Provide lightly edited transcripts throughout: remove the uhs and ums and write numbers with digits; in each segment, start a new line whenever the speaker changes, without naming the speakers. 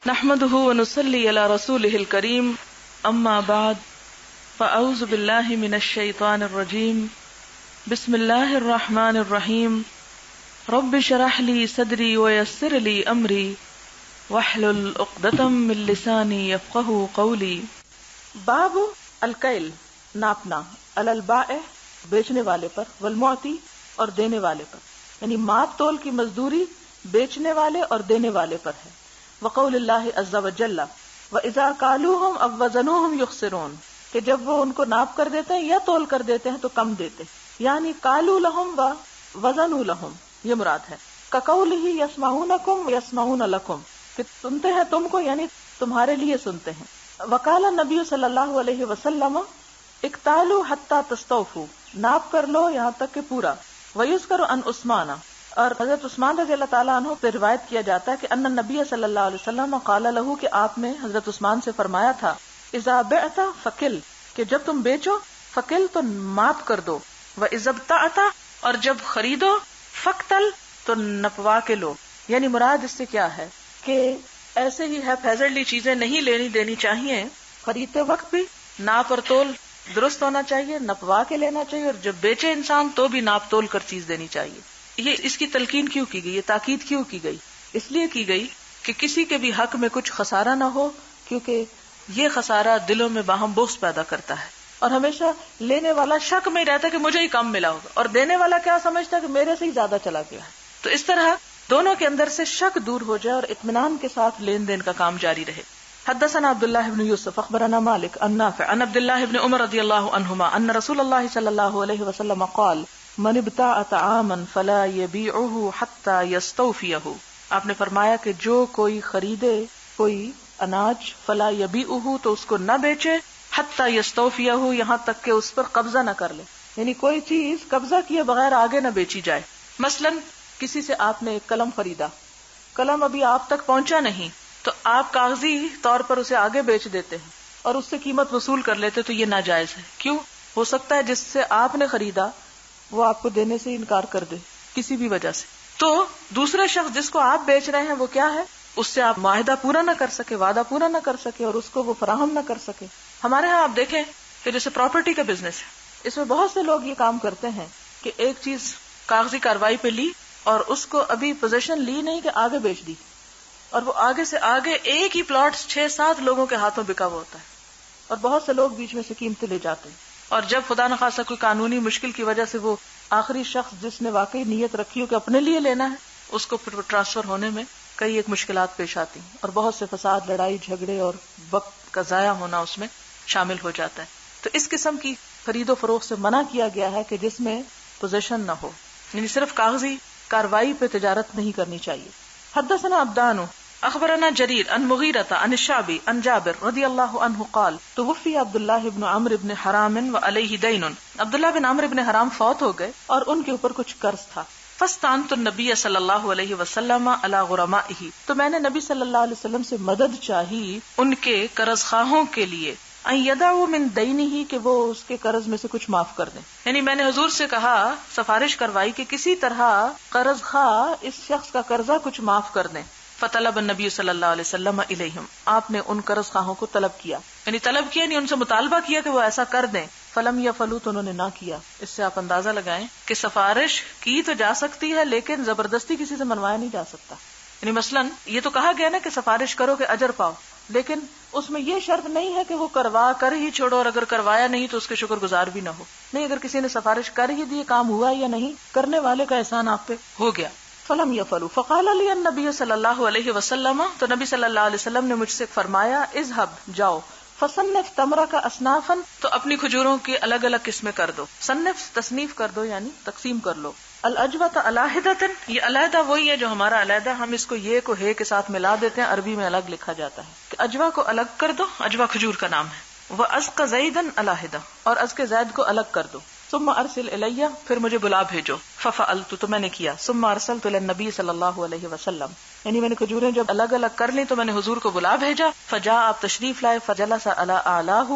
نحمده ونصلي على رسوله الكريم اما بعد فاعوذ بالله من الشيطان الرجيم بسم الله الرحمن الرحيم رب اشرح لي صدري ويسر لي امري واحلل عقدة من لساني يفقهوا قولي۔
باب الکیل، ناپنا، علی البائع بیچنے والے پر، والمعطی اور دینے والے پر، یعنی ماپ تول کی مزدوری بیچنے والے اور دینے والے پر ہے۔ وقول اللہ عز وجل وَإِذَا كَالُوهُمْ أَوْ وَزَنُوهُمْ يُخْسِرُونَ، کہ جب وہ ان کو ناپ کر دیتے ہیں یا تول کر دیتے ہیں تو کم دیتے، یعنی قالوا لهم ووزنوا لهم، یہ مراد ہے۔ كَقَوْلِهِ يَسْمَعُونَكُمْ وَيَسْمَعُونَ لَكُمْ، کہ سنتے ہیں تم کو یعنی تمہارے لیے سنتے ہیں۔ وقال النبی صلی اللہ علیہ وسلم اکتالوا حتی تستوفوا، ناپ کر لو یہاں تک کہ پورا۔ ویذکر عن عثمان، اور حضرت عثمان رضی اللہ تعالیٰ عنہ سے روایت کیا جاتا ہے کہ ان النبی صلی اللہ علیہ وسلم قال له، کہ آپ نے حضرت عثمان سے فرمایا تھا اذا بعت فکل، کہ جب تم بیچو فکل تو ماپ کر دو، واذا ابتعت، اور جب خریدو فقتل تو نپوا کے لو۔ یعنی مراد اس سے کیا ہے کہ ایسے ہی ہیفیزرلی چیزیں نہیں لینی دینی چاہیے، خریدتے وقت بھی ناپ اور تول درست ہونا چاہیے، نپوا کے لینا چاہیے، اور جب بیچے انسان تو بھی ناپ تول کر چیز دینی چاہیے۔ یہ اس کی تلقین کیوں کی گئی، یہ تاکید کیوں کی گئی؟ اس لیے کی گئی کہ کسی کے بھی حق میں کچھ خسارہ نہ ہو، کیونکہ یہ خسارہ دلوں میں باہم بغض پیدا کرتا ہے، اور ہمیشہ لینے والا شک میں رہتا ہے کہ مجھے ہی کم ملا ہوگا، اور دینے والا کیا سمجھتا ہے کہ میرے سے ہی زیادہ چلا گیا ہے۔ تو اس طرح دونوں کے اندر سے شک دور ہو جائے اور اطمینان کے ساتھ لین دین کا کام جاری رہے۔ حدثنا عبداللہ بن یوسف اخبرنا مالک عن نافع عن عبداللہ بن عمر رضی اللہ عنہما ان رسول اللہ صلی اللہ علیہ وسلم قال من ابتاع طعاما فلا يبيعه حتى يستوفيه، آپ نے فرمایا کہ جو کوئی خریدے کوئی اناج فلا يبيعه، تو اس کو نہ بیچے، حتى يستوفيه، یہاں تک کہ اس پر قبضہ نہ کر لے، یعنی کوئی چیز قبضہ کیے بغیر آگے نہ بیچی جائے۔ مثلا کسی سے آپ نے ایک قلم خریدا، قلم ابھی آپ تک پہنچا نہیں تو آپ کاغذی طور پر اسے آگے بیچ دیتے ہیں اور اس سے قیمت وصول کر لیتے، تو یہ ناجائز ہے۔ کیوں؟ ہو سکتا ہے جس سے آپ نے خریدا وہ آپ کو دینے سے انکار کر دے کسی بھی وجہ سے، تو دوسرے شخص جس کو آپ بیچ رہے ہیں وہ کیا ہے، اس سے آپ معاہدہ پورا نہ کر سکے، وعدہ پورا نہ کر سکے، اور اس کو وہ فراہم نہ کر سکے۔ ہمارے ہاں آپ دیکھیں کہ جیسے پراپرٹی کا بزنس ہے، اس میں بہت سے لوگ یہ کام کرتے ہیں کہ ایک چیز کاغذی کاروائی پہ لی اور اس کو ابھی پوزیشن لی نہیں کہ آگے بیچ دی، اور وہ آگے سے آگے ایک ہی پلاٹ 6-7 لوگوں کے ہاتھوں بکا ہوا ہوتا ہے، اور بہت سے لوگ بیچ میں سے قیمتیں لے جاتے ہیں، اور جب خدا نخواستہ کوئی قانونی مشکل کی وجہ سے وہ آخری شخص جس نے واقعی نیت رکھی ہو کہ اپنے لیے لینا ہے، اس کو پھر ٹرانسفر ہونے میں کئی ایک مشکلات پیش آتی ہیں، اور بہت سے فساد، لڑائی جھگڑے اور وقت کا ضائع ہونا اس میں شامل ہو جاتا ہے۔ تو اس قسم کی خرید و فروخت سے منع کیا گیا ہے کہ جس میں پوزیشن نہ ہو، یعنی صرف کاغذی کاروائی پہ تجارت نہیں کرنی چاہیے۔ حدثنا عبدان اخبرنا جریر عن مغیرة عن الشعبی عن جابر رضی اللہ عنہ قال توفی عبداللہ بن عمرو بن حرام وعلیہ دین، عبداللہ بن عمرو بن حرام فوت ہو گئے اور ان کے اوپر کچھ قرض تھا۔ فاستعنت النبی صلی اللہ علیہ وسلم علی غرمائہ، تو میں نے نبی صلی اللہ علیہ وسلم سے مدد چاہی ان کے قرض خواہوں کے لیے، ان یدعوا من دینہ، کہ وہ اس کے قرض میں سے کچھ معاف کر دیں، یعنی میں نے حضور سے کہا، سفارش کروائی کہ کسی طرح قرض خواہ اس شخص کا قرضہ کچھ معاف کر دیں۔ فطلب النبی صلی اللہ علیہ وسلم الیہم، آپ نے ان قرض خواہوں کو طلب کیا، یعنی طلب کیا یعنی ان سے مطالبہ کیا کہ وہ ایسا کر دیں۔ فلم یفعلوا، تو انہوں نے نہ کیا۔ اس سے آپ اندازہ لگائیں کہ سفارش کی تو جا سکتی ہے لیکن زبردستی کسی سے منوایا نہیں جا سکتا۔ یعنی مثلاً یہ تو کہا گیا نا کہ سفارش کرو کہ اجر پاؤ، لیکن اس میں یہ شرط نہیں ہے کہ وہ کروا کر ہی چھوڑو، اور اگر کروایا نہیں تو اس کے شکر گزار بھی نہ ہو۔ نہیں، اگر کسی نے سفارش کر ہی دی، کام ہوا یا نہیں، کرنے والے کا احسان آپ پہ ہو گیا۔ فلم یفعلوا فقال علی النبی صلی اللہ علیہ وسلم، تو نبی صلی اللہ علیہ وسلم نے مجھ سے فرمایا اذهب، جاؤ، فصنف تمرک اصنافا، تو اپنی کھجوروں کی الگ الگ قسمیں کر دو۔ صنف تصنیف کر دو یعنی تقسیم کر لو۔ العجوۃ علیحدۃ، یہ علیحدہ وہی ہے جو ہمارا علیحدہ، ہم اس کو یہ کو ہے کے ساتھ ملا دیتے ہیں، عربی میں الگ لکھا جاتا ہے کہ اجوا کو الگ کر دو، اجوا کھجور کا نام ہے۔ وعزق زیدا علیحدہ، اور عزق زید کو الگ کر دو۔ ثم ارسل الیہ، پھر مجھے بلا بھیجو۔ ففعلت، تو میں نے کیا۔ ثم ارسلت الی النبی صلی اللہ علیہ وسلم، یعنی میں نے کھجوریں جب الگ الگ کر لی تو میں نے حضور کو بلا بھیجا۔ فجاء، آپ تشریف لائے۔ فجلس علی اعلاہ،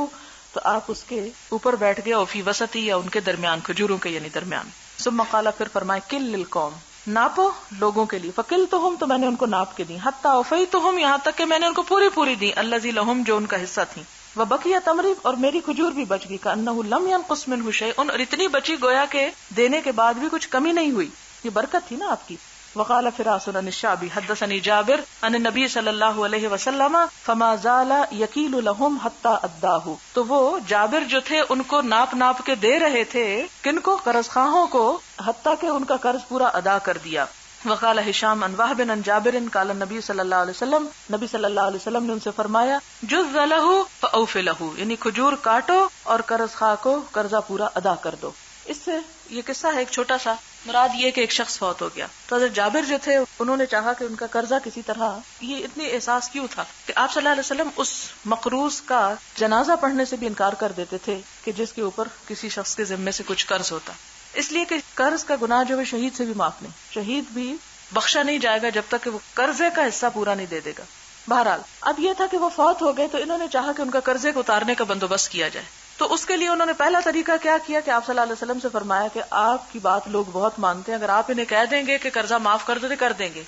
تو آپ اس کے اوپر بیٹھ گئے، اور فی وسطی، یا ان کے درمیان، کھجوروں کے یعنی درمیان۔ ثم قال، پھر فرمائے کل للقوم، ناپو لوگوں کے لیے، فکلتہم تو میں نے ان کو ناپ کے دی، حتی اوفیتہم یہاں تک کہ میں نے ان کو پوری پوری دی، الذی لہم جو ان کا حصہ تھی، وبقی تمری اور میری کھجور بھی بچ گئی، کأنہ لم ینقص منہ شیء اور اتنی بچی گویا کہ دینے کے بعد بھی کچھ کمی نہیں ہوئی، یہ برکت تھی نا آپ کی. وقال فراس عن الشعبی حدثني جابر عن النبی صلی اللہ علیہ وسلم فما زال یکیل لهم حتی اداہ، تو وہ جابر جو تھے ان کو ناپ ناپ کے دے رہے تھے، کن کو؟ قرض خواہوں کو، حتیٰ کہ ان کا قرض پورا ادا کر دیا. وقال ہشام عن وہب عن جابر قال النبی صلی اللہ علیہ وسلم، نبی صلی اللہ علیہ وسلم نے ان سے فرمایا جز لہ فاوف لہ، یعنی کھجور کاٹو اور قرض خواہ کو قرضہ پورا ادا کر دو. اس سے یہ قصہ ہے ایک چھوٹا سا، مراد یہ کہ ایک شخص فوت ہو گیا تو حضرت جابر جو تھے انہوں نے چاہا کہ ان کا قرضہ کسی طرح، یہ اتنی احساس کیوں تھا کہ آپ صلی اللہ علیہ وسلم اس مقروض کا جنازہ پڑھنے سے بھی انکار کر دیتے تھے کہ جس کے اوپر کسی شخص کے ذمے سے کچھ قرض ہوتا، اس لیے کہ قرض کا گناہ جو ہے شہید سے بھی معاف نہیں، شہید بھی بخشا نہیں جائے گا جب تک کہ وہ قرضے کا حصہ پورا نہیں دے دے گا. بہرحال اب یہ تھا کہ وہ فوت ہو گئے تو انہوں نے چاہا کہ ان کا قرضے کو اتارنے کا بندوبست کیا جائے. تو اس کے لیے انہوں نے پہلا طریقہ کیا کیا کہ آپ صلی اللہ علیہ وسلم سے فرمایا کہ آپ کی بات لوگ بہت مانتے ہیں، اگر آپ انہیں کہہ دیں گے کہ قرضہ معاف کر دو تو کر دیں گے.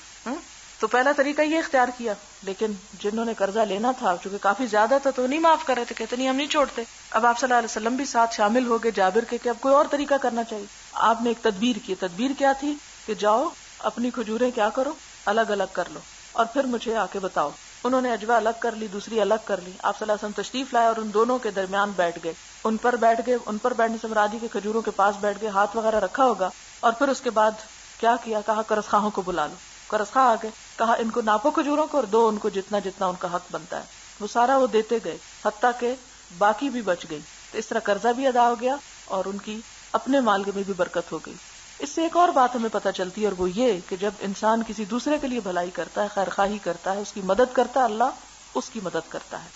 تو پہلا طریقہ یہ اختیار کیا، لیکن جنہوں نے قرضہ لینا تھا چونکہ کافی زیادہ تھا تو نہیں معاف کر رہے تھے، کہتے نہیں ہم نہیں چھوڑتے. اب آپ صلی اللہ علیہ وسلم بھی ساتھ شامل ہو گئے جابر کے کہ اب کوئی اور طریقہ کرنا چاہیے. آپ نے ایک تدبیر کی. تدبیر کیا تھی کہ جاؤ اپنی کھجوریں کیا کرو، الگ الگ کر لو اور پھر مجھے آ کے بتاؤ. انہوں نے اجوا الگ کر لی، دوسری الگ کر لی. آپ صلی اللہ علیہ وسلم تشریف لائے اور ان دونوں کے درمیان بیٹھ گئے. ان پر بیٹھنے سے مرادی کے کھجوروں کے پاس بیٹھ گئے، ہاتھ وغیرہ رکھا ہوگا. اور پھر اس کے بعد کیا کیا؟ کہا قرض خواہوں کو بلا لو. قرض خواہ آ گئے، کہا ان کو ناپو کھجوروں کو اور دو ان کو جتنا جتنا ان کا حق بنتا ہے. وہ سارا وہ دیتے گئے حتیٰ کہ باقی بھی بچ گئی. تو اس طرح قرضہ بھی ادا ہو گیا اور ان کی اپنے مال میں بھی برکت ہو گئی. اس سے ایک اور بات ہمیں پتہ چلتی ہے اور وہ یہ کہ جب انسان کسی دوسرے کے لیے بھلائی کرتا ہے، خیر خواہی کرتا ہے، اس کی مدد کرتا ہے، اللہ اس کی مدد کرتا ہے.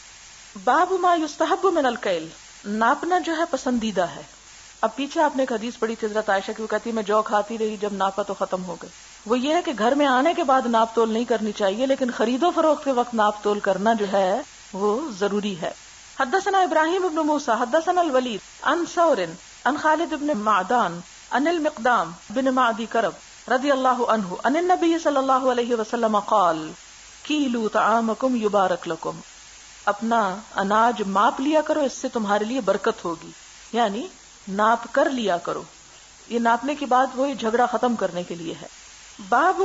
باب ما یستحب من الکیل، ناپنا جو ہے پسندیدہ ہے. اب پیچھے آپ نے ایک حدیث پڑھی تھی حضرت عائشہ کی، وہ کہتی ہے میں جو کھاتی رہی، جب ناپا تو ختم ہو گئے. وہ یہ ہے کہ گھر میں آنے کے بعد ناپ تول نہیں کرنی چاہیے، لیکن خرید و فروخت کے وقت ناپ تول کرنا جو ہے وہ ضروری ہے. حدثنا ابراہیم ابن موسیٰ حدثنا الولید عن ثور عن خالد بن معدان عن المقدام بن معدی کرب رضی اللہ عنہ عن النبی صلی اللہ علیہ وسلم قال کیلوا طعامکم یبارک لکم، اپنا اناج ماپ لیا کرو، اس سے تمہارے لیے برکت ہوگی. یعنی ناپ کر لیا کرو. یہ ناپنے کے بعد وہی جھگڑا ختم کرنے کے لیے ہے. باب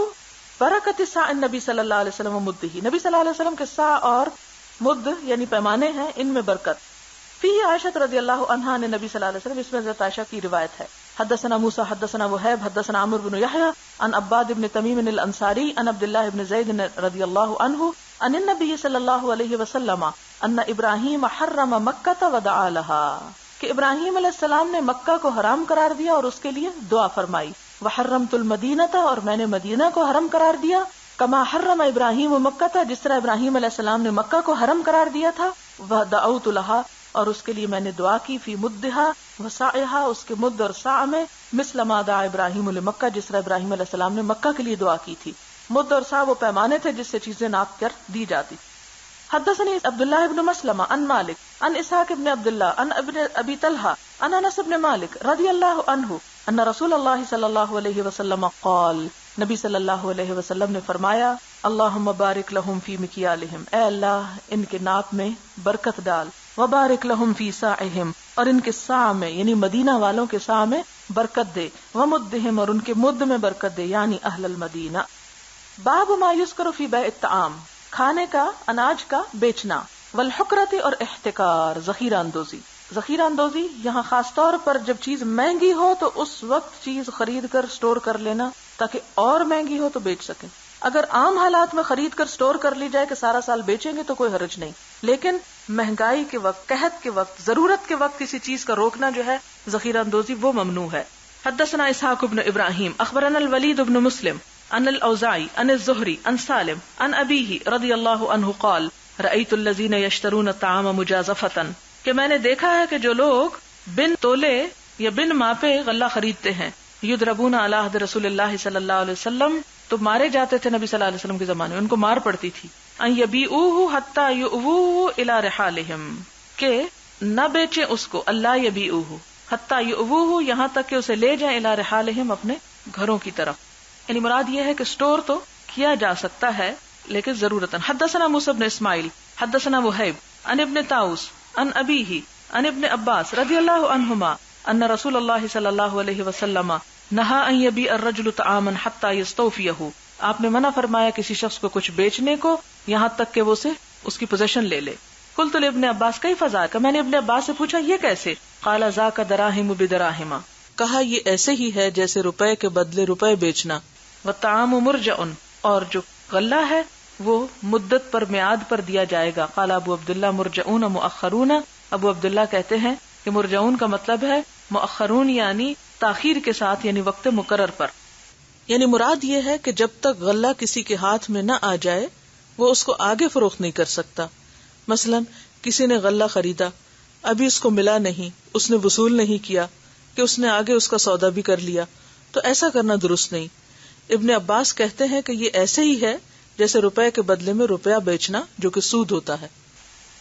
برکت صاع النبی صلی اللہ علیہ وسلم مدہ، نبی صلی اللہ علیہ وسلم کے صاع اور مد یعنی پیمانے ہیں، ان میں برکت. فی عائشہ رضی اللہ عنہا نے نبی صلی اللہ علیہ وسلم، اس میں حضرت عائشہ کی روایت ہے. حدثنا موسیٰ حدثنا وہیب حدثنا عمرو بن یحییٰ عن عباد بن تمیم الانصاری عن عبد اللہ بن زید رضی اللہ عنہ عن النبی صلی اللہ علیہ وسلم ان ابراہیم حرم مکہ ودعا لها، کہ ابراہیم علیہ السلام نے مکہ کو حرام قرار دیا اور اس کے لیے دعا فرمائی. وحرمت المدینہ، اور میں نے مدینہ کو حرم قرار دیا. کما حرم ابراہیم مکہ، جس طرح ابراہیم علیہ السلام نے مکہ کو حرم قرار دیا تھا. ودعوت لها، اور اس کے لیے میں نے دعا کی. فی مدھا وسعھا، اس کے مد اور سع میں. مثل ما دعا ابراہیم لمکہ، جس طرح ابراہیم علیہ السلام نے مکہ کے لیے دعا کی تھی. مد اور سع وہ پیمانے تھے جس سے چیزیں ناپ کر دی جاتی. حدثني عبداللہ بن مسلمہ عن مالک عن اسحاق بن عبداللہ عن ابی طلحہ عن انس بن مالک رضی اللہ عنہ ان رسول اللہ صلی اللہ علیہ وسلم قال، نبی صلی اللہ علیہ وسلم نے فرمایا اللہم بارک لہم فی مکیالہم، اے اللہ ان کے ناپ میں برکت ڈال. وبارک لہم فی ساعہم، اور ان کے ساع میں یعنی مدینہ والوں کے ساع میں برکت دے. ومدہم، اور ان کے مد میں برکت دے یعنی اہل المدینہ. باب ما یذکر فی بیع الطعام، کھانے کا اناج کا بیچنا. والحکرت، اور احتکار ذخیرہ اندوزی. ذخیرہ اندوزی یہاں خاص طور پر جب چیز مہنگی ہو تو اس وقت چیز خرید کر سٹور کر لینا تاکہ اور مہنگی ہو تو بیچ سکیں. اگر عام حالات میں خرید کر سٹور کر لی جائے کہ سارا سال بیچیں گے تو کوئی حرج نہیں، لیکن مہنگائی کے وقت، قحط کے وقت، ضرورت کے وقت کسی چیز کا روکنا جو ہے ذخیرہ اندوزی، وہ ممنوع ہے. حدثنا اسحاق بن ابراہیم اخبرنا الولید بن مسلم عن الاوزاعی عن الزہری عن سالم عن ابیہ رضی اللہ عنہ قال رأیت الذین یشترون الطعام مجازفۃ، کہ میں نے دیکھا ہے کہ جو لوگ بن تولے یا بن ماپے غلہ خریدتے ہیں. یضربون علی عہد رسول اللہ صلی اللہ علیہ وسلم، تو مارے جاتے تھے نبی صلی اللہ علیہ وسلم کے زمانے میں، ان کو مار پڑتی تھی. ان یبیعوہ حتی یؤوہ الی رحالہم، کہ نہ بیچیں اس کو، اللہ یبیعوہ حتی یؤوہ، یہاں تک کہ اسے لے جائیں الی رحالہم، اپنے گھروں کی طرف.
یعنی مراد یہ ہے کہ اسٹور تو کیا جا سکتا ہے لیکن ضرورتاً. حدثنا موسیٰ بن اسماعیل حدثنا وہیب عن ابن طاؤس عن ابیہ عن ابن عباس رضی اللہ عنہما ان رسول اللہ صلی اللہ علیہ وسلم نہا ان یبیع الرجل طعاما حتی یستوفیہ. آپ نے منع فرمایا کسی شخص کو کچھ بیچنے کو یہاں تک کہ وہ اسے اس کی پوزیشن لے لے. قلت لابن عباس کیف ذاک، میں نے ابن عباس سے پوچھا یہ کیسے؟ قال ذاک دراہم بدراہم، کہا یہ ایسے ہی ہے جیسے روپے کے بدلے روپے بیچنا. والطعام مرجع، اور جو غلہ ہے وہ مدت پر میعاد پر دیا جائے گا. قال ابو عبداللہ مرجعون مؤخرون، ابو عبداللہ کہتے ہیں کہ مرجعون کا مطلب ہے مؤخرون یعنی تاخیر کے ساتھ، یعنی وقت مقرر پر. یعنی مراد یہ ہے کہ جب تک غلہ کسی کے ہاتھ میں نہ آ جائے وہ اس کو آگے فروخت نہیں کر سکتا. مثلا کسی نے غلہ خریدا، ابھی اس کو ملا نہیں، اس نے وصول نہیں کیا کہ اس نے آگے اس کا سودا بھی کر لیا، تو ایسا کرنا درست نہیں. ابن عباس کہتے ہیں کہ یہ ایسے ہی ہے جیسے روپے کے بدلے میں روپیہ بیچنا جو کہ سود ہوتا ہے.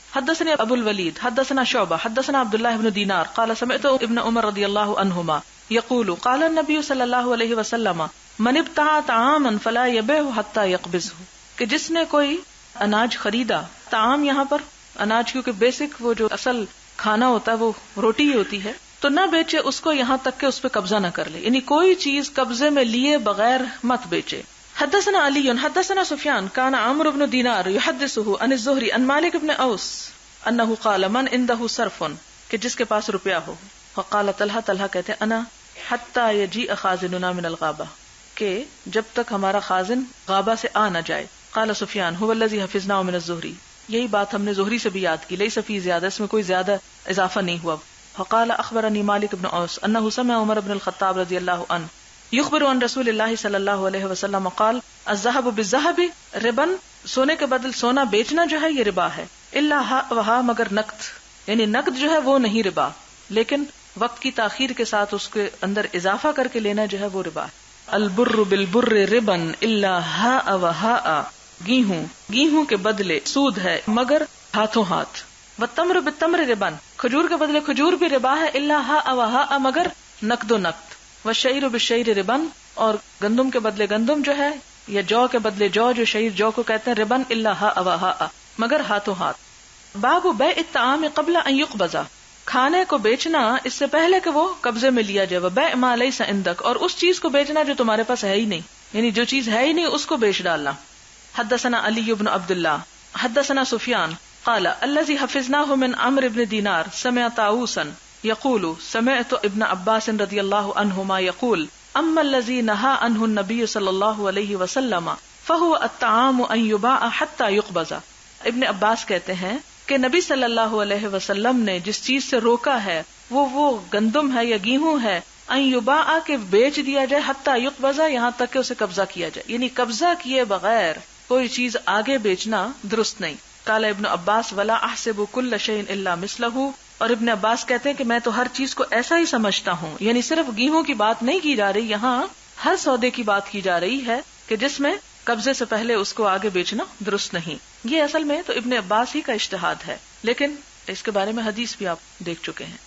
حدثنا ابو الولید حدثنا شعبہ حدثنا عبداللہ بن دینار قال سمعت ابن عمر رضی اللہ عنہما یقول قال النبی صلی اللہ علیہ وسلم من ابتاع طعاما فلا یبیعہ حتی یقبضہ، کہ جس نے کوئی اناج خریدا، طعام یہاں پر اناج کیونکہ بیسک وہ جو اصل کھانا ہوتا ہے وہ روٹی ہی ہوتی ہے، تو نہ بیچے اس کو یہاں تک کہ اس پہ قبضہ نہ کر لے، یعنی کوئی چیز قبضے میں لیے بغیر مت بیچے. حدثنا علی حدثنا سفیان کان عمرو بن دینار یحدثه عن الزہری عن مالک بن اوس انه قال من عنده صرف، کہ جس کے پاس روپیہ ہو. وقال طلحہ، طلحہ کہتے انا حتی یجیء خازننا من الغابہ، کہ جب تک ہمارا خازن غابہ سے آ نہ جائے. قال سفیان هو الذی حفظناه من الزہری، یہی بات ہم نے زہری سے بھی یاد کی، لیس فی زیادہ، اس میں کوئی زیادہ اضافہ نہیں ہوا. وقال اخبرنی مالک بن اوس انه سمع عمر بن الخطاب رضی اللہ عنہ یخبر عن رسول اللہ صلی اللہ علیہ وسلم قال الذهب بالذهب ربا، سونے کے بدل سونا بیچنا جو ہے یہ ربا ہے. الا وہا، مگر نقد، یعنی نقد جو ہے وہ نہیں ربا، لیکن وقت کی تاخیر کے ساتھ اس کے اندر اضافہ کر کے لینا جو ہے وہ ربا ہے. البر بالبر ربا الا ہاء وہاء، گیہوں گیہوں کے بدلے سود ہے مگر ہاتھوں ہاتھ. والتمر بالتمر ربا، کھجور کے بدلے کھجور بھی ربا ہے، الا ہاء وہاء، مگر نقد و نقد. والشعیر بالشعیر ربا، اور گندم کے بدلے گندم جو ہے یا جو کے بدلے جو شعیر جو کو کہتے ہیں، ربا الا ہاء وہاء، مگر ہاتھوں ہاتھ. باب بیع الطعام قبل ان يقبض، کھانے کو بیچنا اس سے پہلے کہ وہ قبضے میں لیا جائے. وبیع ما لیس عندک، اور اس چیز کو بیچنا جو تمہارے پاس ہے ہی نہیں، یعنی جو چیز ہے ہی نہیں اس کو بیچ ڈالنا. حدثنا علی بن عبداللہ حدثنا سفیان قال الذي حفظناه من عمرو بن دینار سمع طاووسا یقول سمعت ابن عباس رضی اللہ عنہما یقول اما الذي نهى عنه النبي صلی اللہ علیہ وسلم فهو الطعام ان يباع حتى يقبض. ابن عباس کہتے ہیں کہ نبی صلی اللہ علیہ وسلم نے جس چیز سے روکا ہے وہ گندم ہے یا گیہوں ہے، ان یباع کے بیچ دیا جائے، حتی یقبض یہاں تک کہ اسے قبضہ کیا جائے، یعنی قبضہ کیے بغیر کوئی چیز آگے بیچنا درست نہیں. قال ابن عباس ولا احسب كل شيء الا مثله، اور ابن عباس کہتے ہیں کہ میں تو ہر چیز کو ایسا ہی سمجھتا ہوں، یعنی صرف گیہوں کی بات نہیں کی جا رہی، یہاں ہر سودے کی بات کی جا رہی ہے کہ جس میں قبضے سے پہلے اس کو آگے بیچنا درست نہیں. یہ اصل میں تو ابن عباس ہی کا اجتہاد ہے، لیکن اس کے بارے میں حدیث بھی آپ دیکھ چکے ہیں.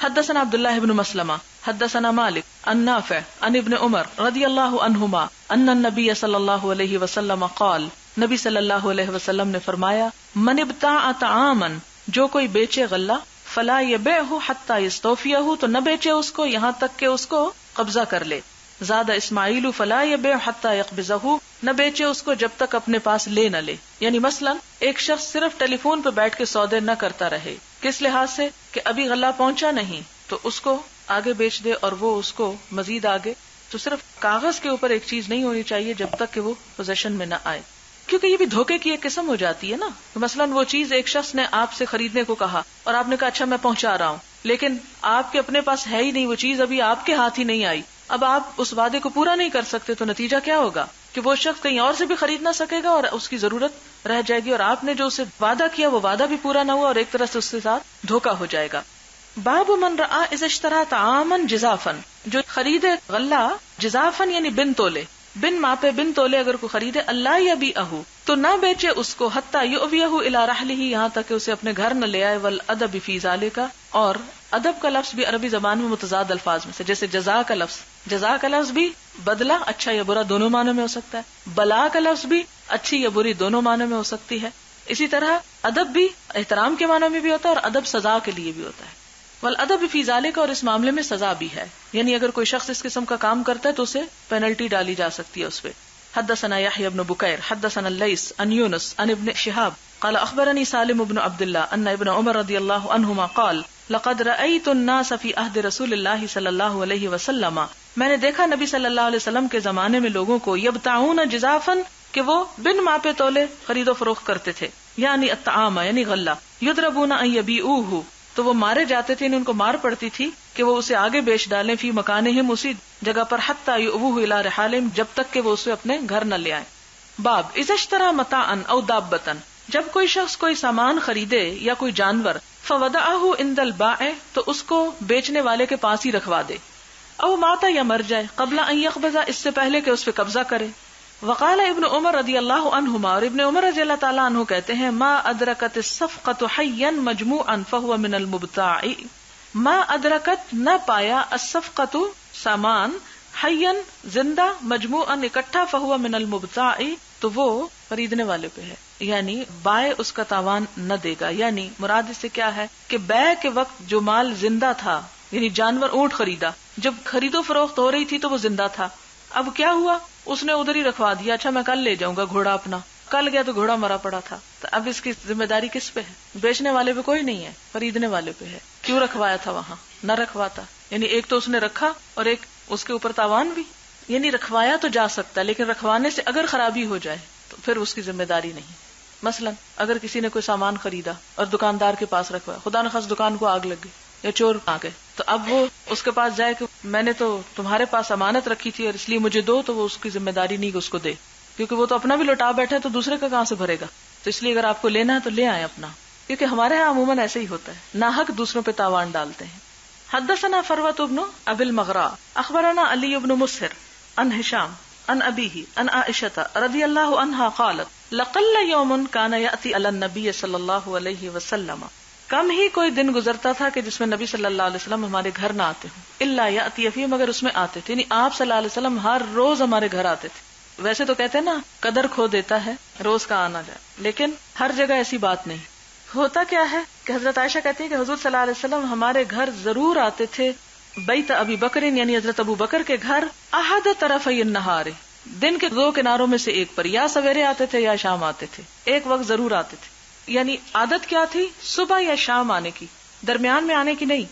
حدثنا عبداللہ بن مسلمہ حدثنا مالک عن نافع عن ابن عمر رضی اللہ عنہما ان النبی صلی اللہ علیہ وسلم قال، نبی صلی اللہ علیہ وسلم نے فرمایا من ابتاع طعاما، جو کوئی بیچے غلہ، فلا یبیعہ حتی یستوفیہ، تو نہ بیچے اس کو یہاں تک کہ اس کو قبضہ کر لے. زاد اسماعیل فلا یبیع حتی یقبضہ، نہ بیچے اس کو جب تک اپنے پاس لے نہ لے. یعنی مثلا ایک شخص صرف ٹیلی فون پہ بیٹھ کے سودے نہ کرتا رہے، کس لحاظ سے کہ ابھی غلہ پہنچا نہیں تو اس کو آگے بیچ دے اور وہ اس کو مزید آگے. تو صرف کاغذ کے اوپر ایک چیز نہیں ہونی چاہیے جب تک کہ وہ پوزیشن میں نہ آئے، کیونکہ یہ بھی دھوکے کی ایک قسم ہو جاتی ہے نا. مثلا وہ چیز ایک شخص نے آپ سے خریدنے کو کہا اور آپ نے کہا اچھا میں پہنچا رہا ہوں، لیکن آپ کے اپنے پاس ہے ہی نہیں، وہ چیز ابھی آپ کے ہاتھ ہی نہیں آئی. اب آپ اس وعدے کو پورا نہیں کر سکتے تو نتیجہ کیا ہوگا کہ وہ شخص کہیں اور سے بھی خرید نہ سکے گا اور اس کی ضرورت رہ جائے گی، اور آپ نے جو اسے وعدہ کیا وہ وعدہ بھی پورا نہ ہوا اور ایک طرح سے اس کے ساتھ دھوکا ہو جائے گا. باب من رآ اذا اشترى طعاما جزافا، جو خریدے غلہ جزافا یعنی بن تولے، بن ماپے بن تولے اگر کو خریدے، اللہ یبیعہ تو نہ بیچے اس کو، حتی یؤویہ الی رحلہ یہاں تک کہ اسے اپنے گھر نہ لے آئے، والادب فی ذالک اور ادب کا لفظ بھی عربی زبان میں متضاد الفاظ میں سے، جیسے جزا کا لفظ، جزا کا لفظ بھی بدلہ اچھا یا برا دونوں معنوں میں ہو سکتا ہے، بلا کا لفظ بھی اچھی یا بری دونوں معنوں میں ہو سکتی ہے. اسی طرح ادب بھی احترام کے معنوں میں بھی ہوتا ہے اور ادب سزا کے لیے بھی ہوتا ہے. والادب فی ذالک، اور اس معاملے میں سزا بھی ہے، یعنی اگر کوئی شخص اس قسم کا کام کرتا ہے تو اسے پینلٹی ڈالی جا سکتی ہے اس پہ. حدثنا یحیی بن بکیر حدثنا اللیث عن یونس عن ابن شہاب قال اخبرني سالم بن عبد الله ان ابن عمر رضی اللہ عنہما قال لقد رأيت الناس في عهد رسول الله صلی اللہ علیہ وسلم، میں نے دیکھا نبی صلی اللہ علیہ وسلم کے زمانے میں لوگوں کو یبتعون جزافا، کہ وہ بن ماپے تولے خرید و فروخت کرتے تھے، یعنی الطعام یعنی غلہ، یضربون ان یبیعوه، تو وہ مارے جاتے تھے، ان کو مار پڑتی تھی کہ وہ اسے آگے بیچ ڈالیں، فی مکانہم، اسی جگہ پر، حتی یؤوه الی رحالہم، جب تک کہ وہ اسے اپنے گھر نہ لے آئیں. باب اذا اشترى متاعا او دابۃ، جب کوئی شخص کوئی سامان خریدے یا کوئی جانور، فودعه عند البائع، تو اس کو بیچنے والے کے پاس ہی رکھوا دے، او مات، یا مر جائے، قبل ان یقبض، اس سے پہلے کہ اس پہ قبضہ کرے. وقال ابن عمر رضی اللہ عنہما، اور ابن عمر رضی اللہ تعالیٰ عنہ کہتے ہیں، ما ادرکت الصفقة حیا مجموعا فهو من المبتاع، ما ادرکت، نہ پایا، الصفقة سامان، حیا زندہ، مجموعا اکٹھا، فهو من المبتاع، تو وہ خریدنے والے پہ ہے، یعنی بائع اس کا تاوان نہ دے گا. یعنی مراد اس سے کیا ہے کہ بیع کے وقت جو مال زندہ تھا، یعنی جانور اونٹ خریدا، جب خرید و فروخت ہو رہی تھی تو وہ زندہ تھا، اب کیا ہوا، اس نے ادھر ہی رکھوا دیا، اچھا میں کل لے جاؤں گا گھوڑا اپنا، کل گیا تو گھوڑا مرا پڑا تھا، تو اب اس کی ذمہ داری کس پہ ہے؟ بیچنے والے پہ کوئی نہیں ہے، خریدنے والے پہ ہے. کیوں رکھوایا تھا وہاں، نہ رکھواتا، یعنی ایک تو اس نے رکھا اور ایک اس کے اوپر تاوان بھی. یعنی رکھوایا تو جا سکتا ہے، لیکن رکھوانے سے اگر خرابی ہو جائے تو پھر اس کی ذمہ داری نہیں. مثلا اگر کسی نے کوئی سامان خریدا اور دکاندار کے پاس رکھوایا، خدا نخواستہ دکان کو آگ لگ گئی یا چور آ گئے، تو اب وہ اس کے پاس جائے کہ میں نے تو تمہارے پاس امانت رکھی تھی اور اس لیے مجھے دو، تو وہ اس کی ذمہ داری نہیں کہ اس کو دے، کیونکہ وہ تو اپنا بھی لوٹا بیٹھا ہے تو دوسرے کا کہاں سے بھرے گا. تو اس لیے اگر آپ کو لینا ہے تو لے آئیں اپنا، کیونکہ ہمارے ہاں عموماً ایسے ہی ہوتا ہے، ناحق دوسروں پہ تاوان ڈالتے ہیں. حدثنا فروۃ بن ابی المغراء اخبرنا علی بن مسہر عن ہشام عن ابیہ عن عائشہ رضی اللہ عنہا قالت لقل یوم کان یأتی علی النبی صلی اللہ علیہ وسلم، کم ہی کوئی دن گزرتا تھا کہ جس میں نبی صلی اللہ علیہ وسلم ہمارے گھر نہ آتے ہوں، الا یأتی فی، مگر اس میں آتے تھے، یعنی آپ صلی اللہ علیہ وسلم ہر روز ہمارے گھر آتے تھے. ویسے تو کہتے ہیں نا قدر کھو دیتا ہے روز کا آنا جائے، لیکن ہر جگہ ایسی بات نہیں. ہوتا کیا ہے کہ حضرت عائشہ کہتی ہیں کہ حضور صلی اللہ علیہ وسلم ہمارے گھر ضرور آتے تھے، بیت ابی بکر، یعنی حضرت ابو بکر کے گھر، احد طرفی النہار، دن کے دو کناروں میں سے ایک پر، یا سویرے آتے تھے یا شام آتے تھے، ایک وقت ضرور آتے تھے. یعنی عادت کیا تھی، صبح یا شام آنے کی، درمیان میں آنے کی نہیں.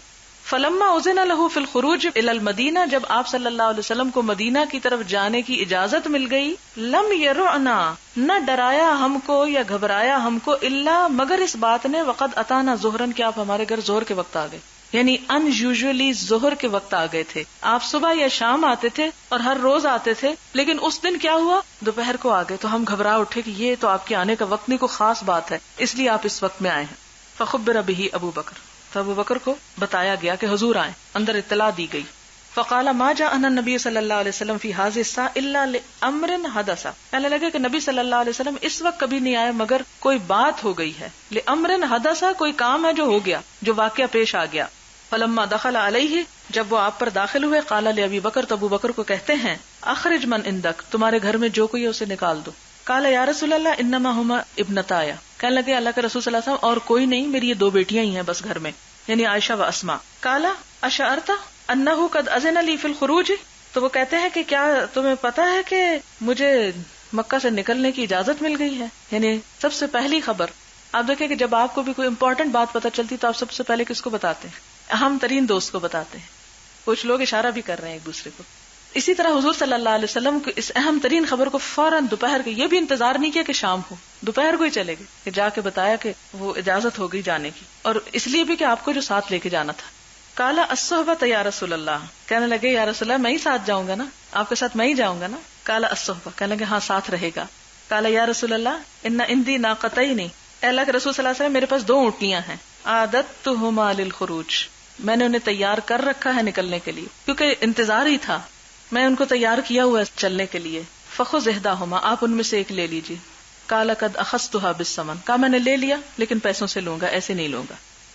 فلما اذن له فی الخروج الی المدینہ، جب آپ صلی اللہ علیہ وسلم کو مدینہ کی طرف جانے کی اجازت مل گئی، لم یرعنا، نہ ڈرایا ہم کو یا گھبرایا ہم کو، الا، مگر اس بات نے، وقد اتانا ظہرا، کہ آپ ہمارے گھر ظہر کے وقت آ گئے، یعنی ان یوزلی ظہر کے وقت آ گئے تھے. آپ صبح یا شام آتے تھے اور ہر روز آتے تھے، لیکن اس دن کیا ہوا، دوپہر کو آ گئے، تو ہم گھبرا اٹھے کہ یہ تو آپ کے آنے کا وقت نہیں، کوئی خاص بات ہے، اس لیے آپ اس وقت میں آئے ہیں. فخبر به ابو بکر، تو ابو بکر کو بتایا گیا کہ حضور آئے، اندر اطلاع دی گئی. فقال ما جاءنا النبی صلی اللہ علیہ وسلم فی هذه الساعة الا لامر حدث، کہنے لگے کہ نبی صلی اللہ علیہ وسلم اس وقت کبھی نہیں آئے مگر کوئی بات ہو گئی ہے، لامر حدث، کوئی کام ہے جو ہو گیا، جو واقعہ پیش آ گیا. فلما دخل علیہ، جب وہ آپ پر داخل ہوئے، قال لابی بکر، تو ابو بکر کو کہتے ہیں، اخرج من عندک، تمہارے گھر میں جو کوئی ہے اسے نکال دو. قال یا رسول اللہ انما ہما ابنتایا، کہنے لگے اللہ کے رسول صلی اللہ علیہ وسلم اور کوئی نہیں، میری یہ دو بیٹیاں ہی ہیں بس گھر میں، یعنی عائشہ و اسماء. قال اشعرت انہ قد اذن لی فی الخروج، تو وہ کہتے ہیں کہ کیا تمہیں پتا ہے کہ مجھے مکہ سے نکلنے کی اجازت مل گئی ہے. یعنی سب سے پہلی خبر، آپ دیکھیں کہ جب آپ کو بھی کوئی امپورٹنٹ بات پتہ چلتی تو آپ سب سے پہلے کس کو بتاتے ہیں؟ اہم ترین دوست کو بتاتے ہیں. کچھ لوگ اشارہ بھی کر رہے ہیں ایک دوسرے کو. اسی طرح حضور صلی اللہ علیہ وسلم کو اس اہم ترین خبر کو فوراً دوپہر کے، یہ بھی انتظار نہیں کیا کہ شام ہو، دوپہر کو ہی چلے گئے کہ جا کے بتایا کہ وہ اجازت ہو گئی جانے کی، اور اس لیے بھی کہ آپ کو جو ساتھ لے کے جانا تھا. قال الصحبۃ یا رسول اللہ، کہنے لگے یا رسول اللہ میں ہی ساتھ جاؤں گا نا، آپ کے ساتھ میں ہی جاؤں گا نا. قال الصحبہ، کہنے لگے ہاں ساتھ رہے گا. قال یا رسول اللہ ان عندی ناقتین، اے اللہ کے رسول صلی اللہ علیہ وسلم میرے پاس دو اونٹنیاں ہیں، عادتہما للخروج، میں نے انہیں تیار کر رکھا ہے نکلنے کے لیے، کیونکہ انتظار ہی تھا، میں ان کو تیار کیا ہوا ہے چلنے کے لیے. فخذ احداہما، آپ ان میں سے ایک لے لیجیے. قال قد اخذتها بالثمن، کہا میں نے لے لیا لیکن پیسوں سے لوں گا، ایسے نہیں لوں گا.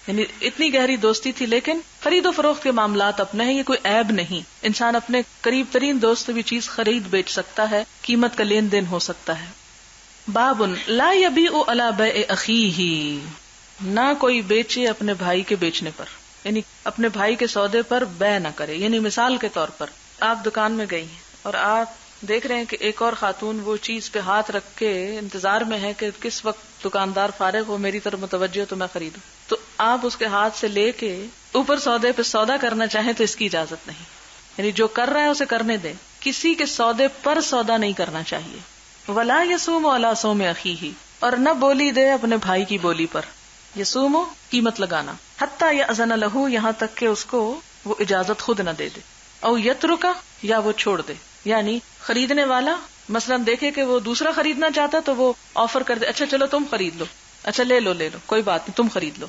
یعنی اتنی گہری دوستی تھی، لیکن خرید و فروخت کے معاملات اپنے ہیں، یہ کوئی عیب نہیں. انسان اپنے قریب ترین دوست سے بھی چیز خرید بیچ سکتا ہے، قیمت کا لین دین ہو سکتا ہے. باب لا یبیع علی بیع اخیہ، نہ کوئی بیچے اپنے بھائی کے بیچنے پر، یعنی اپنے بھائی کے سودے پر بیع نہ کرے. یعنی مثال کے طور پر آپ دکان میں گئی ہیں اور آپ دیکھ رہے ہیں کہ ایک اور خاتون وہ چیز پہ ہاتھ رکھ کے انتظار میں ہے کہ کس وقت دکاندار فارغ ہو، میری طرف متوجہ ہو تو میں خریدوں. تو آپ اس کے ہاتھ سے لے کے اوپر سودے پہ سودا کرنا چاہیں تو اس کی اجازت نہیں. یعنی جو کر رہا ہے اسے کرنے دیں، کسی کے سودے پر سودا نہیں کرنا چاہیے. ولا یصوم علی صوم اخیہ، اور نہ بولی دے اپنے بھائی کی بولی پر. یصوم قیمت لگانا، حتی یأذن لہ، یہاں تک کہ اس کو وہ اجازت خود نہ دے دے. او یترک، یا وہ چھوڑ دے. یعنی خریدنے والا مثلا دیکھے کہ وہ دوسرا خریدنا چاہتا تو وہ آفر کر دے، اچھا چلو تم خرید لو، اچھا لے لو کوئی بات نہیں، تم خرید لو.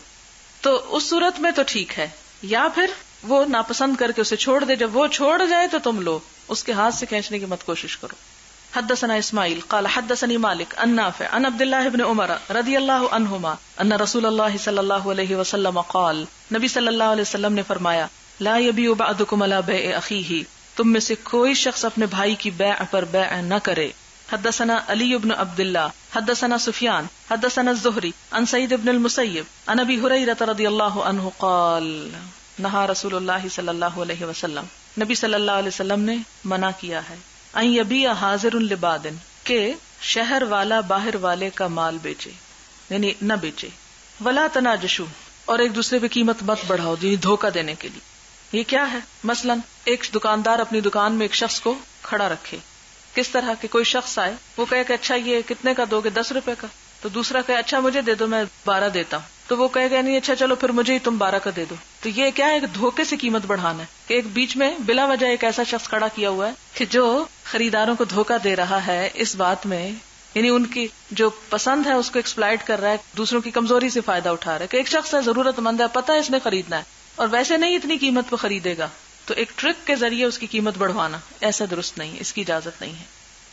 تو اس صورت میں تو ٹھیک ہے. یا پھر وہ ناپسند کر کے اسے چھوڑ دے، جب وہ چھوڑ جائے تو تم لو، اس کے ہاتھ سے کھینچنے کی مت کوشش کرو. حدثنا اسماعیل قال حدثني مالک عن نافع عن عبد الله بن عمر رضی اللہ عنہما ان رسول اللہ صلی اللہ علیہ وسلم قال، نبی صلی اللہ علیہ وسلم نے فرمایا، لا یبیع بعضکم علی بیع اخیہ، تم میں سے کوئی شخص اپنے بھائی کی بیع پر بیع نہ کرے. حدثنا علی بن عبد اللہ حدثنا سفیان حدثنا الزہری عن سعید بن المسیب عن ابی ہریرہ رضی اللہ عنہ قال، نہا رسول اللہ صلی اللہ علیہ وسلم، نبی صلی اللہ علیہ وسلم نے منع کیا ہے، ان یبیع حاضر لباد، کہ شہر والا باہر والے کا مال بیچے، یعنی نہ بیچے. ولا تناجشوا، اور ایک دوسرے پہ قیمت مت بڑھاؤ، یعنی دھوکہ دینے کے لیے. یہ کیا ہے؟ مثلا ایک دکاندار اپنی دکان میں ایک شخص کو کھڑا رکھے. کس طرح کہ کوئی شخص آئے، وہ کہے کہ اچھا یہ کتنے کا دو گے؟ 10 روپے کا. تو دوسرا کہے اچھا مجھے دے دو، میں 12 دیتا ہوں. تو وہ کہے گا نہیں اچھا چلو پھر مجھے ہی تم 12 کا دے دو. تو یہ کیا ہے؟ ایک دھوکے سے قیمت بڑھانا ہے کہ ایک بیچ میں بلا وجہ ایک ایسا شخص کھڑا کیا ہوا ہے کہ جو خریداروں کو دھوکہ دے رہا ہے اس بات میں، یعنی ان کی جو پسند ہے اس کو ایکسپلائٹ کر رہا ہے، دوسروں کی کمزوری سے فائدہ اٹھا رہا ہے. کہ ایک شخص ہے، ضرورت مند ہے، پتہ ہے اس نے خریدنا ہے اور ویسے نہیں اتنی قیمت پہ خریدے گا، تو ایک ٹرک کے ذریعے اس کی قیمت بڑھوانا ایسا درست نہیں ہے، اس کی اجازت نہیں ہے.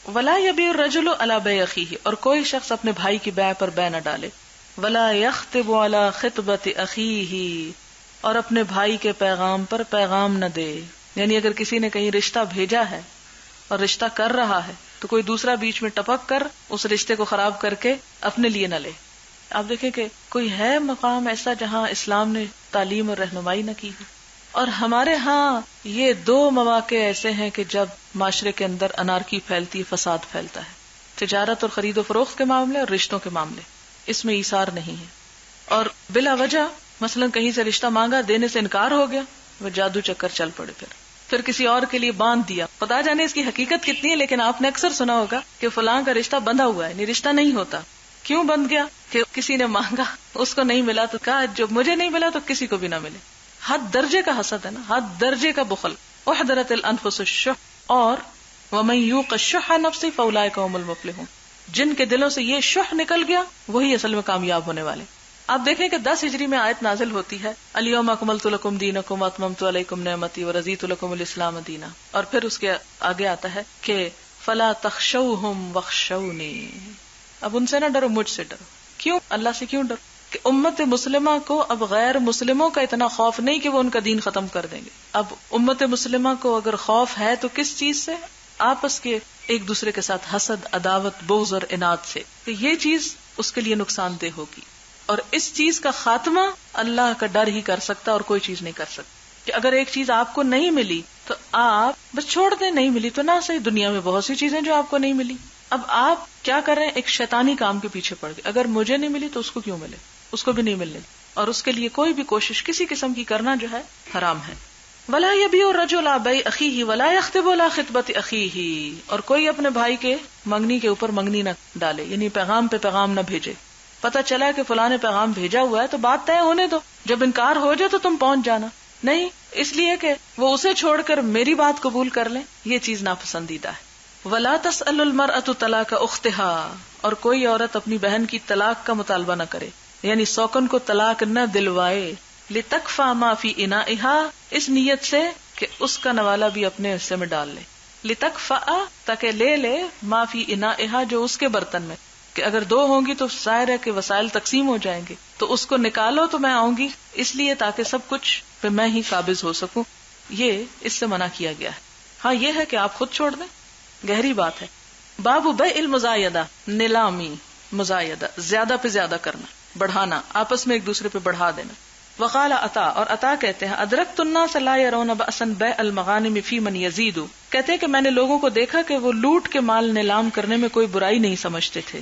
ولا یبیع الرجل علی بیع اخیہ، اور کوئی شخص اپنے بھائی کی بیع پر بیع نہ ڈالے. ولا یخطب علی خطبۃ اخیہ، اور اپنے بھائی کے پیغام پر پیغام نہ دے. یعنی اگر کسی نے کہیں رشتہ بھیجا ہے اور رشتہ کر رہا ہے تو کوئی دوسرا بیچ میں ٹپک کر اس رشتے کو خراب کر کے اپنے لیے نہ لے. آپ دیکھیں کہ کوئی ہے مقام ایسا جہاں اسلام نے تعلیم اور رہنمائی نہ کی. اور ہمارے ہاں یہ 2 مواقع ایسے ہیں کہ جب معاشرے کے اندر انارکی پھیلتی ہے، فساد پھیلتا ہے. تجارت اور خرید و فروخت کے معاملے اور رشتوں کے معاملے، اس میں ایثار نہیں ہے. اور بلا وجہ مثلا کہیں سے رشتہ مانگا، دینے سے انکار ہو گیا، وہ جادو چکر چل پڑے، پھر کسی اور کے لیے باندھ دیا. خدا جانے اس کی حقیقت کتنی ہے، لیکن آپ نے اکثر سنا ہوگا کہ فلاں کا رشتہ بندھا ہوا ہے. نہیں، رشتہ نہیں ہوتا. کیوں بند گیا؟ کہ کسی نے مانگا، اس کو نہیں ملا، تو کہا جو مجھے نہیں ملا تو کسی کو بھی نہ ملے. حد درجے کا حسد ہے نا، حد درجے کا بخل. احضرت الانفس الشح، اور ومن یوق الشح نفسہ فاولئک هم المفلحون، جن کے دلوں سے یہ شح نکل گیا وہی اصل میں کامیاب ہونے والے. آپ دیکھیں کہ 10 ہجری میں آیت نازل ہوتی ہے، الیوم اکملت لکم دینکم واتممت علیکم نعمتی ورضیت لکم الاسلام دینا. اور پھر اس کے آگے آتا ہے کہ فلا تخشوہم واخشونی، اب ان سے نہ ڈرو، مجھ سے ڈرو. کیوں؟ اللہ سے کیوں ڈرو؟ کہ امت مسلمہ کو اب غیر مسلموں کا اتنا خوف نہیں کہ وہ ان کا دین ختم کر دیں گے. اب امت مسلمہ کو اگر خوف ہے تو کس چیز سے؟ آپس کے ایک دوسرے کے ساتھ حسد، عداوت، بغض اور عناد سے، کہ یہ چیز اس کے لیے نقصان دہ ہوگی. اور اس چیز کا خاتمہ اللہ کا ڈر ہی کر سکتا اور کوئی چیز نہیں کر سکتا. کہ اگر ایک چیز آپ کو نہیں ملی تو آپ بس چھوڑ دیں، نہیں ملی تو نہ صحیح. دنیا میں بہت سی چیزیں جو آپ کو نہیں ملی، اب آپ کیا کر رہے ہیں؟ ایک شیطانی کام کے پیچھے پڑ گئے. اگر مجھے نہیں ملی تو اس کو کیوں ملے؟ اس کو بھی نہیں ملنے، اور اس کے لیے کوئی بھی کوشش کسی قسم کی کرنا جو ہے حرام ہے. ولا یبیع الرجل علی بیع اخیہ ولا یخطب علی خطبۃ اخیہ، اور کوئی اپنے بھائی کے منگنی کے اوپر منگنی نہ ڈالے، یعنی پیغام پہ پیغام نہ بھیجے. پتہ چلا کہ فلاں نے پیغام بھیجا ہوا ہے تو بات طے ہونے دو، جب انکار ہو جائے تو تم پہنچ جانا. نہیں اس لیے کہ وہ اسے چھوڑ کر میری بات قبول کر لیں، یہ چیز ناپسندیدہ ہے. ولا تسأل المرأة طلاق اختها، اور کوئی عورت اپنی بہن کی طلاق کا مطالبہ نہ کرے، یعنی سوکن کو طلاق نہ دلوائے. لتکفی ما فی انائها، اس نیت سے کہ اس کا نوالہ بھی اپنے حصے میں ڈال لے. لتکفی، تاکہ لے لے، ما فی انائها، جو اس کے برتن میں. کہ اگر 2 ہوں گی تو ظاہر ہے کہ وسائل تقسیم ہو جائیں گے، تو اس کو نکالو تو میں آؤں گی، اس لیے تاکہ سب کچھ پہ میں ہی قابض ہو سکوں. یہ اس سے منع کیا گیا ہے. ہاں یہ ہے کہ آپ خود چھوڑ دیں، گہری بات ہے. باب بیع المزایدہ، نیلامی، مزایدہ، زیادہ پہ زیادہ کرنا، بڑھانا، آپس میں ایک دوسرے پہ بڑھا دینا. وقال عطا، اور عطا کہتے ہیں ادرکت الناس لا يرون بأسا بیع المغانم فی من یزید، کہتے ہیں کہ میں نے لوگوں کو دیکھا کہ وہ لوٹ کے مال نیلام کرنے میں کوئی برائی نہیں سمجھتے تھے.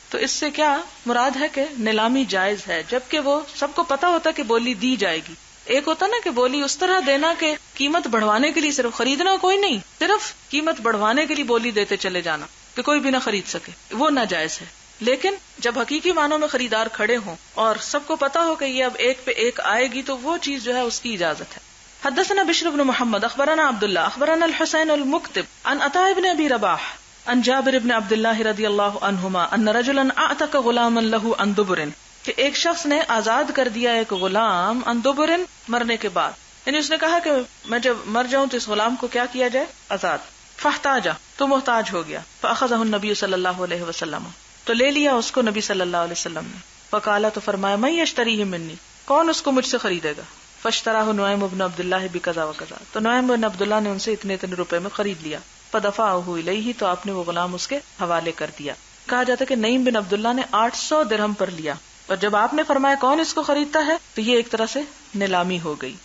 تو اس سے کیا مراد ہے کہ نیلامی جائز ہے، جبکہ وہ سب کو پتا ہوتا کہ بولی دی جائے گی. ایک ہوتا نا کہ بولی اس طرح دینا کہ قیمت بڑھوانے کے لیے صرف خریدنا کوئی نہیں، صرف قیمت بڑھوانے کے لیے بولی دیتے چلے جانا کہ کوئی بھی نہ خرید سکے، وہ ناجائز ہے. لیکن جب حقیقی معنوں میں خریدار کھڑے ہوں اور سب کو پتا ہو کہ یہ اب ایک پہ ایک آئے گی تو وہ چیز جو ہے اس کی اجازت ہے. حدثنا بشر بن محمد اخبرنا عبداللہ اخبرنا الحسین المکتب عن عطاء بن ابی رباح عن جابر بن عبداللہ رضی اللہ عنہما ان رجلا اعتق غلاما له عن دبر، کہ ایک شخص نے آزاد کر دیا ایک غلام عن دبر، مرنے کے بعد. یعنی اس نے کہا کہ میں جب مر جاؤں تو اس غلام کو کیا کیا جائے؟ آزاد. فاحتاج، تو محتاج ہو گیا. فاخذہ النبی صلی اللہ علیہ وسلم، تو لے لیا اس کو نبی صلی اللہ علیہ وسلم نے. فقال، تو فرمایا من یشتریہ منی، کون اس کو مجھ سے خریدے گا؟ فاشتراہ نعیم بن عبداللہ بکذا وکذا، تو نعیم بن عبداللہ نے ان سے اتنے اتنے روپے میں خرید لیا. فدفعہ الیہ، تو آپ نے وہ غلام اس کے حوالے کر دیا. کہا جاتا ہے کہ نعیم بن عبداللہ نے 800 درہم پر لیا، اور جب آپ نے فرمایا کون اس کو خریدتا ہے تو یہ ایک طرح سے نیلامی ہو گئی.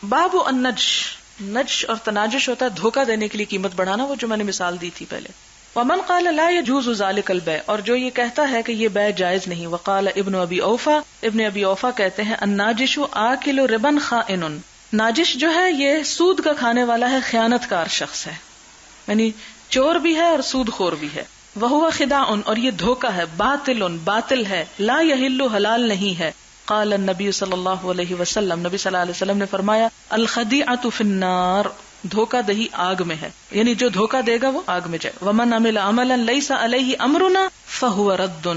باب النجش، نجش اور تناجش ہوتا ہے دھوکہ دینے کے لیے قیمت بڑھانا، وہ جو میں نے مثال دی تھی پہلے. ومن قال لا يجوز ذلك البيع، اور جو یہ کہتا ہے کہ یہ بیع جائز نہیں. وقال ابن ابی اوفا، ابن ابی اوفا کہتے ہیں الناجش آکل ربا خائن، ناجش جو ہے یہ سود کا کھانے والا ہے، خیانت کار شخص ہے، یعنی چور بھی ہے اور سود خور بھی ہے. وہو خداع، اور یہ دھوکہ ہے، باطل، باطل ہے، لا یحل، حلال نہیں ہے. قال النبی صلی اللہ علیہ وسلم، نبی صلی اللہ علیہ وسلم نے فرمایا الخدیعۃ فی النار، دھوکہ دہی آگ میں ہے، یعنی جو دھوکہ دے گا وہ آگ میں جائے. ومن عمل عملا لیس علیہ امرنا فہو رد،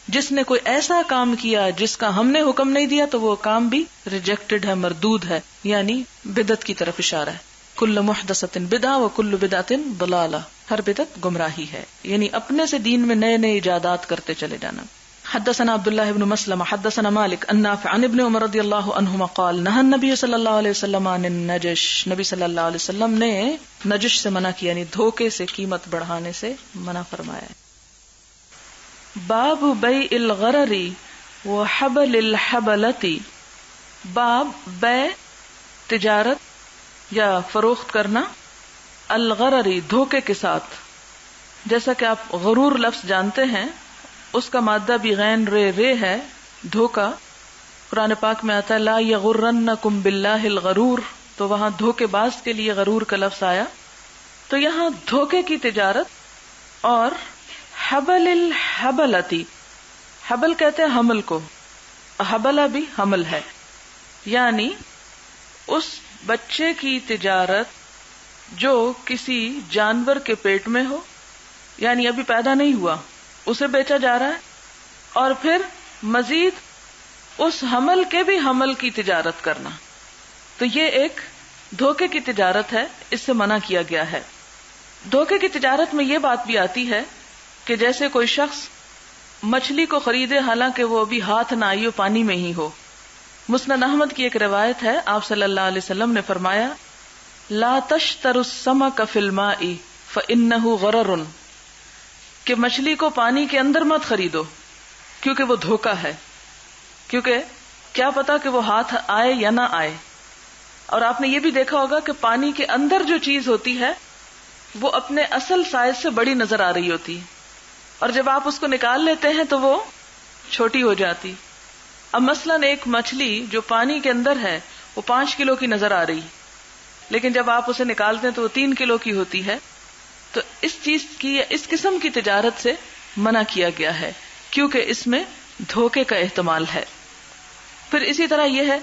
جس نے کوئی ایسا کام کیا جس کا ہم نے حکم نہیں دیا تو وہ کام بھی ریجیکٹڈ ہے، مردود ہے، یعنی بدعت کی طرف اشارہ ہے. کل محدثۃ بدعہ وکل بدعۃ ضلالہ، ہر بدعت گمراہی ہے، یعنی اپنے سے دین میں نئے نئے ایجادات کرتے چلے جانا. حدثنا عبداللہ بن مسلم حدثنا مالک عن نافع عن ابن عمر رضی اللہ عنہما قال نہى النبی صلی اللہ علیہ وسلم عن النجش، نبی صلی اللہ علیہ وسلم نے نجش سے منع کیا، یعنی دھوکے سے قیمت بڑھانے سے منع فرمایا. باب بیع الغرر وحبل الحبلۃ، باب بیع تجارت یا فروخت کرنا، الغرری دھوکے کے ساتھ. جیسا کہ آپ غرور لفظ جانتے ہیں، اس کا مادہ بھی غین رے ہے، دھوکا. قرآن پاک میں آتا ہے لا یغرنکم باللہ الغرور، تو وہاں دھوکے باز کے لیے غرور کا لفظ آیا. تو یہاں دھوکے کی تجارت. اور حبل الحبلتی، حبل کہتے ہیں حمل کو، حبلہ بھی حمل ہے، یعنی اس بچے کی تجارت جو کسی جانور کے پیٹ میں ہو، یعنی ابھی پیدا نہیں ہوا، اسے بیچا جا رہا ہے، اور پھر مزید اس حمل کے بھی حمل کی تجارت کرنا. تو یہ ایک دھوکے کی تجارت ہے، اس سے منع کیا گیا ہے. دھوکے کی تجارت میں یہ بات بھی آتی ہے کہ جیسے کوئی شخص مچھلی کو خریدے حالانکہ وہ ابھی ہاتھ نہ آئی ہو، پانی میں ہی ہو. مسند احمد کی ایک روایت ہے، آپ صلی اللہ علیہ وسلم نے فرمایا لا تشتروا السمك في الماء فإنه غرر، کہ مچھلی کو پانی کے اندر مت خریدو کیونکہ وہ دھوکا ہے، کیونکہ کیا پتا کہ وہ ہاتھ آئے یا نہ آئے. اور آپ نے یہ بھی دیکھا ہوگا کہ پانی کے اندر جو چیز ہوتی ہے وہ اپنے اصل سائز سے بڑی نظر آ رہی ہوتی ہے، اور جب آپ اس کو نکال لیتے ہیں تو وہ چھوٹی ہو جاتی. اب مثلاً ایک مچھلی جو پانی کے اندر ہے وہ 5 کلو کی نظر آ رہی، لیکن جب آپ اسے نکالتے ہیں تو وہ 3 کلو کی ہوتی ہے. تو اس چیز کی، اس قسم کی تجارت سے منع کیا گیا ہے کیونکہ اس میں دھوکے کا احتمال ہے. پھر اسی طرح یہ ہے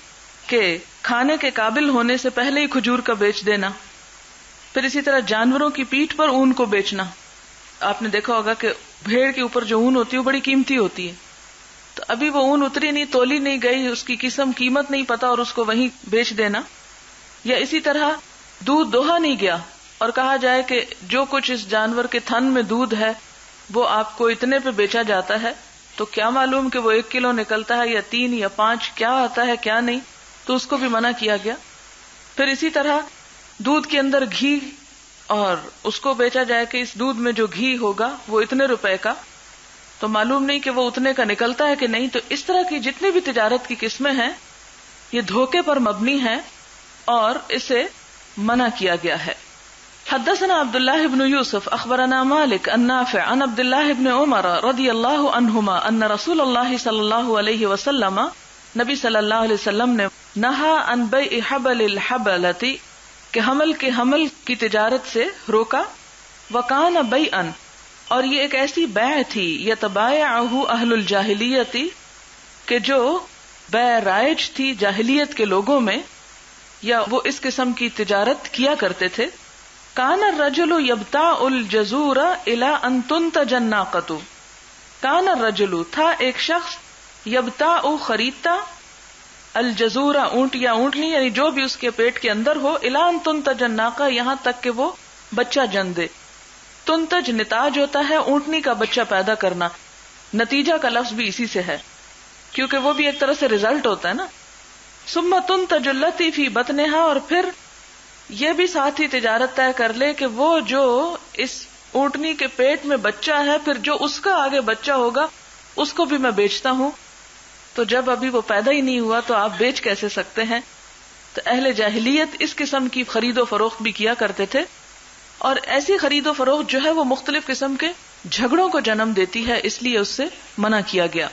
کہ کھانے کے قابل ہونے سے پہلے ہی کھجور کا بیچ دینا. پھر اسی طرح جانوروں کی پیٹھ پر اون کو بیچنا. آپ نے دیکھا ہوگا کہ بھیڑ کے اوپر جو اون ہوتی ہے وہ بڑی قیمتی ہوتی ہے، تو ابھی وہ اون اتری نہیں، تولی نہیں گئی، اس کی قیمت نہیں پتا اور اس کو وہیں بیچ دینا. یا اسی طرح دودھ دوہا نہیں گیا اور کہا جائے کہ جو کچھ اس جانور کے تھن میں دودھ ہے وہ آپ کو اتنے پہ بیچا جاتا ہے تو کیا معلوم کہ وہ 1 کلو نکلتا ہے یا 3 یا 5، کیا آتا ہے کیا نہیں، تو اس کو بھی منع کیا گیا. پھر اسی طرح دودھ کے اندر گھی اور اس کو بیچا جائے کہ اس دودھ میں جو گھی ہوگا وہ اتنے روپے کا، تو معلوم نہیں کہ وہ اتنے کا نکلتا ہے کہ نہیں. تو اس طرح کی جتنی بھی تجارت کی قسمیں ہیں یہ دھوکے پر مبنی ہیں اور اسے منع کیا گیا ہے. حدثنا عبد الله بن يوسف اخبرنا مالك النافع عن عبد الله بن عمر رضي الله عنهما ان رسول الله صلى الله عليه وسلم نبی صلی اللہ علیہ وسلم نے نہا عن بیع حبل الحبلۃ کہ حمل کے حمل کی تجارت سے روکا. وکان بیعا اور یہ ایک ایسی بیع تھی یتبایعہ اہل الجاہلیت کہ جو بیع رائج تھی جاہلیت کے لوگوں میں، یا وہ اس قسم کی تجارت کیا کرتے تھے. کان الرجل یبتاع الجزور الی ان تنتج الناقۃ، کان الرجل تھا ایک شخص یبتاع خریدتا الجزور اونٹ یا اونٹنی، یعنی جو بھی اس کے پیٹ کے اندر ہو، الی ان تنتج الناقہ یہاں تک کہ وہ بچہ جن دے. تنتج نتاج ہوتا ہے اونٹنی کا بچہ پیدا کرنا، نتیجہ کا لفظ بھی اسی سے ہے کیونکہ وہ بھی ایک طرح سے ریزلٹ ہوتا ہے نا. ثم تنتج التی فی بطنہا، اور پھر یہ بھی ساتھ ہی تجارت طے کر لے کہ وہ جو اس اونٹنی کے پیٹ میں بچہ ہے پھر جو اس کا آگے بچہ ہوگا اس کو بھی میں بیچتا ہوں. تو جب ابھی وہ پیدا ہی نہیں ہوا تو آپ بیچ کیسے سکتے ہیں؟ تو اہل جاہلیت اس قسم کی خرید و فروخت بھی کیا کرتے تھے، اور ایسی خرید و فروخت جو ہے وہ مختلف قسم کے جھگڑوں کو جنم دیتی ہے، اس لیے اس سے منع کیا گیا.